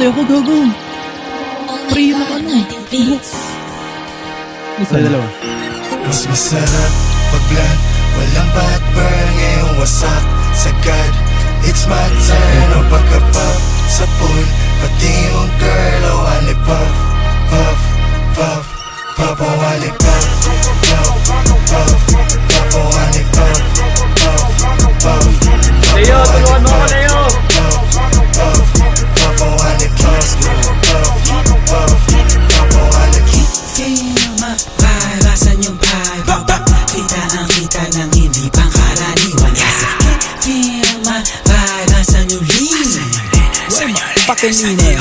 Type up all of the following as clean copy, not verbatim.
namatay ako, gago. Pre, yun ako ano. Isa dalawa. Mas masarap pag bland, walang backburn, ngayong wasak sagad. It's my turn, o pagka-pop sa pool, pati yung girl, o wali puff, puff, puff, puff, o wali puff, puff, puff, puff, o wali puff, puff, puff. Leo, tulungan mo ko, Leo! Puff, puff, o wali puff, puff, puff, puff, o wali puff. Feel my vibe, asan yung vibe? Kita ang kita ng hindi pangkaraniwan. Feel my vibe, asan yung lean? Fucking lean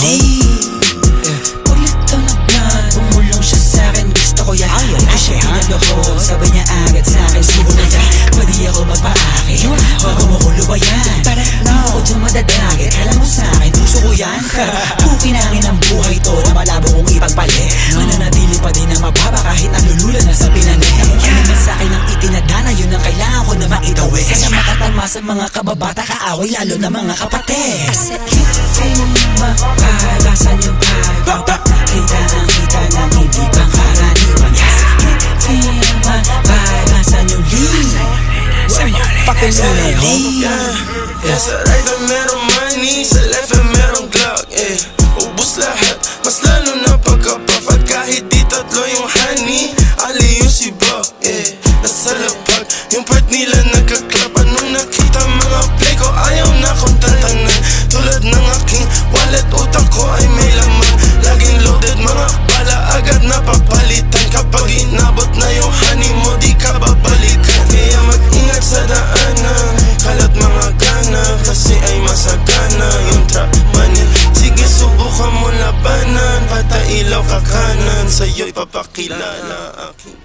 Ulit to na plan, bumulong siya sa'kin, gusto ko yan. Ako siya pinadohon, sabay niya agad sa'kin, siguro na yan. Pwede ako magpaakit, bago mo ko lubayan. Di mo ko dyan madadagit, alam mo sa'kin, puso ko yan. Kukinangin ang buhay to na malabo kong ipagpalit. Mananatili pa din ang mababa kahit nalulula na sa pinanin. Ano man sa'kin ang itinadana, yun ang kailangan ko na maitawid. Sana makatalma sa mga kababata, kaaway lalo na mga kapatid. Feel my vibe, asan yung vibe? Kita ang kita ng hindi pangkaraniwan. Feel my vibe, asan yung lean? Fucking lean. Sa right na merong money, sa left na merong Glock, ubus lahat, mas lalo na pagka-puff. At kahit di tatlo yung honey, ali yung si Buck, nasa lapag, yung part nila nagka-clap. Anong nakita mga play ko, ayaw na kong tantanan. Tulad ng aking wallet, utang ko ay may laman. Laging loaded, mga bala agad na papalitan. Kapag inabot na yung honey mo, di ka babalikan. Kaya mag-ingat sa daanan, kalat mga gana, kasi ay masagana yung trap money. Sige, subukan mo labanan, patailaw ka kanan, sa'yo'y papakilala aking